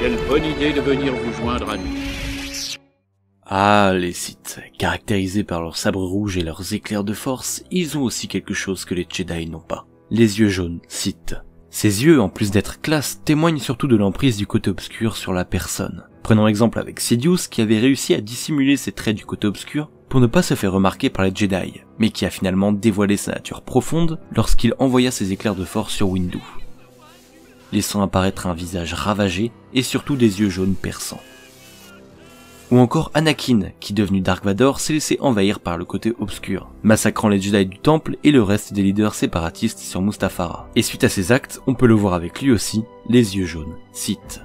Quelle bonne idée de venir vous joindre à nous. Ah, les Sith, caractérisés par leurs sabres rouges et leurs éclairs de force, ils ont aussi quelque chose que les Jedi n'ont pas. Les yeux jaunes, Sith. Ces yeux, en plus d'être classe, témoignent surtout de l'emprise du côté obscur sur la personne. Prenons exemple avec Sidious qui avait réussi à dissimuler ses traits du côté obscur pour ne pas se faire remarquer par les Jedi, mais qui a finalement dévoilé sa nature profonde lorsqu'il envoya ses éclairs de force sur Windu, laissant apparaître un visage ravagé et surtout des yeux jaunes perçants. Ou encore Anakin, qui devenu Dark Vador s'est laissé envahir par le côté obscur, massacrant les Jedi du Temple et le reste des leaders séparatistes sur Mustafar. Et suite à ces actes, on peut le voir avec lui aussi, les yeux jaunes, Sith.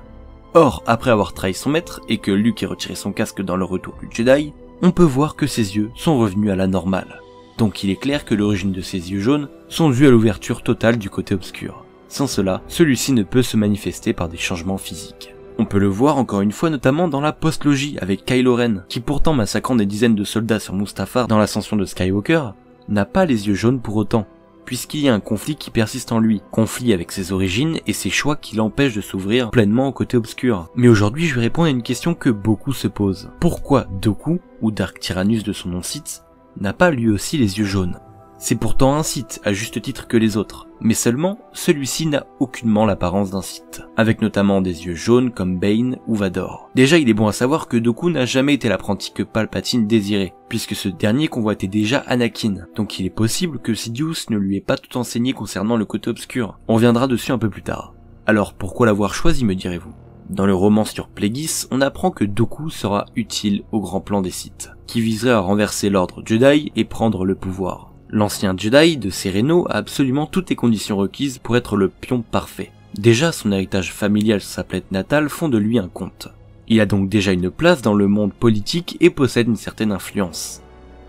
Or, après avoir trahi son maître et que Luke ait retiré son casque dans le retour du Jedi, on peut voir que ses yeux sont revenus à la normale. Donc il est clair que l'origine de ses yeux jaunes sont dus à l'ouverture totale du côté obscur. Sans cela, celui-ci ne peut se manifester par des changements physiques. On peut le voir encore une fois notamment dans la postlogie avec Kylo Ren, qui pourtant massacrant des dizaines de soldats sur Mustafar dans l'ascension de Skywalker, n'a pas les yeux jaunes pour autant, puisqu'il y a un conflit qui persiste en lui, conflit avec ses origines et ses choix qui l'empêchent de s'ouvrir pleinement au côté obscur. Mais aujourd'hui je vais répondre à une question que beaucoup se posent. Pourquoi Dooku, ou Dark Tyrannus de son nom Sith, n'a pas lui aussi les yeux jaunes? C'est pourtant un Sith, à juste titre que les autres, mais seulement, celui-ci n'a aucunement l'apparence d'un Sith, avec notamment des yeux jaunes comme Bane ou Vador. Déjà il est bon à savoir que Dooku n'a jamais été l'apprenti que Palpatine désirait, puisque ce dernier convoitait déjà Anakin, donc il est possible que Sidious ne lui ait pas tout enseigné concernant le côté obscur. On reviendra dessus un peu plus tard. Alors pourquoi l'avoir choisi, me direz-vous? Dans le roman sur Plagueis, on apprend que Dooku sera utile au grand plan des Sith, qui viserait à renverser l'ordre Jedi et prendre le pouvoir. L'ancien Jedi de Sereno a absolument toutes les conditions requises pour être le pion parfait. Déjà, son héritage familial sur sa planète natale font de lui un comte. Il a donc déjà une place dans le monde politique et possède une certaine influence.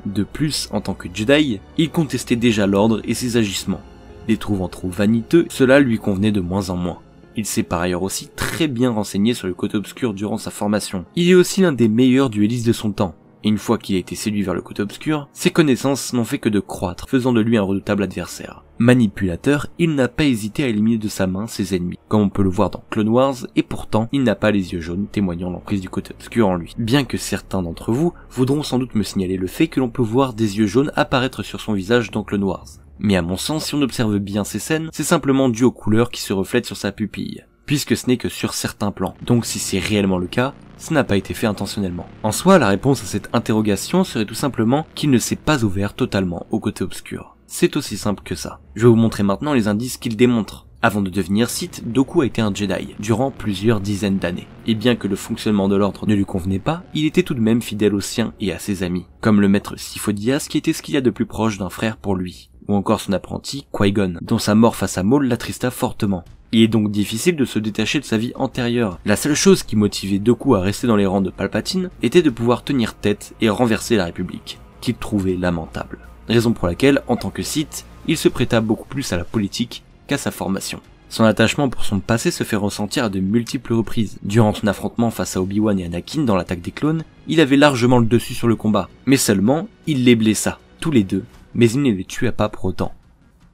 De plus, en tant que Jedi, il contestait déjà l'ordre et ses agissements. Les trouvant trop vaniteux, cela lui convenait de moins en moins. Il s'est par ailleurs aussi très bien renseigné sur le côté obscur durant sa formation. Il est aussi l'un des meilleurs duellistes de son temps. Et une fois qu'il a été séduit vers le côté obscur, ses connaissances n'ont fait que de croître, faisant de lui un redoutable adversaire. Manipulateur, il n'a pas hésité à éliminer de sa main ses ennemis, comme on peut le voir dans Clone Wars, et pourtant, il n'a pas les yeux jaunes, témoignant l'emprise du côté obscur en lui. Bien que certains d'entre vous voudront sans doute me signaler le fait que l'on peut voir des yeux jaunes apparaître sur son visage dans Clone Wars. Mais à mon sens, si on observe bien ces scènes, c'est simplement dû aux couleurs qui se reflètent sur sa pupille, puisque ce n'est que sur certains plans. Donc si c'est réellement le cas, ça n'a pas été fait intentionnellement. En soi, la réponse à cette interrogation serait tout simplement qu'il ne s'est pas ouvert totalement au côté obscur. C'est aussi simple que ça. Je vais vous montrer maintenant les indices qu'il démontre. Avant de devenir Sith, Dooku a été un Jedi, durant plusieurs dizaines d'années. Et bien que le fonctionnement de l'ordre ne lui convenait pas, il était tout de même fidèle aux siens et à ses amis, comme le maître Sifo-Dyas qui était ce qu'il y a de plus proche d'un frère pour lui, ou encore son apprenti Qui-Gon, dont sa mort face à Maul l'attrista fortement. Il est donc difficile de se détacher de sa vie antérieure. La seule chose qui motivait Dooku à rester dans les rangs de Palpatine était de pouvoir tenir tête et renverser la République, qu'il trouvait lamentable. Raison pour laquelle, en tant que Sith, il se prêta beaucoup plus à la politique qu'à sa formation. Son attachement pour son passé se fait ressentir à de multiples reprises. Durant son affrontement face à Obi-Wan et Anakin dans l'attaque des clones, il avait largement le dessus sur le combat. Mais seulement, il les blessa, tous les deux, mais il ne les tua pas pour autant.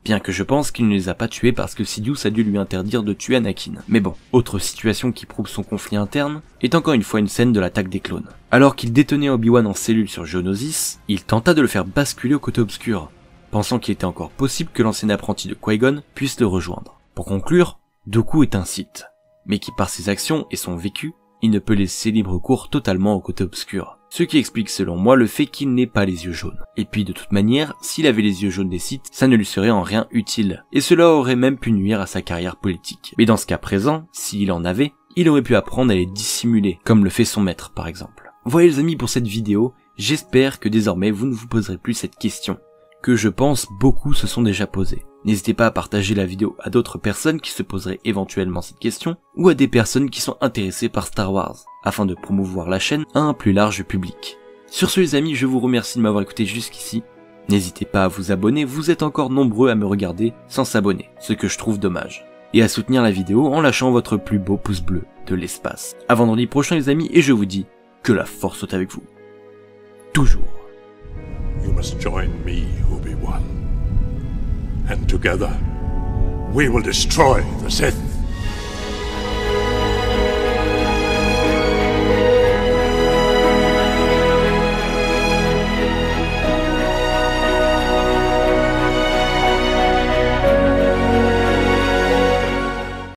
Bien que je pense qu'il ne les a pas tués parce que Sidious a dû lui interdire de tuer Anakin. Mais bon, autre situation qui prouve son conflit interne est encore une fois une scène de l'attaque des clones. Alors qu'il détenait Obi-Wan en cellule sur Geonosis, il tenta de le faire basculer au côté obscur, pensant qu'il était encore possible que l'ancien apprenti de Qui-Gon puisse le rejoindre. Pour conclure, Dooku est un Sith, mais qui par ses actions et son vécu, il ne peut laisser libre cours totalement au côté obscur. Ce qui explique selon moi le fait qu'il n'ait pas les yeux jaunes. Et puis de toute manière, s'il avait les yeux jaunes des Sith, ça ne lui serait en rien utile. Et cela aurait même pu nuire à sa carrière politique. Mais dans ce cas présent, s'il en avait, il aurait pu apprendre à les dissimuler, comme le fait son maître par exemple. Voilà les amis pour cette vidéo, j'espère que désormais vous ne vous poserez plus cette question, que je pense beaucoup se sont déjà posées. N'hésitez pas à partager la vidéo à d'autres personnes qui se poseraient éventuellement cette question, ou à des personnes qui sont intéressées par Star Wars, afin de promouvoir la chaîne à un plus large public. Sur ce les amis, je vous remercie de m'avoir écouté jusqu'ici. N'hésitez pas à vous abonner, vous êtes encore nombreux à me regarder sans s'abonner, ce que je trouve dommage. Et à soutenir la vidéo en lâchant votre plus beau pouce bleu de l'espace. À vendredi prochain les amis, et je vous dis que la force soit avec vous. Toujours. You must join me, Obi-Wan. And together, we will destroy the Sith.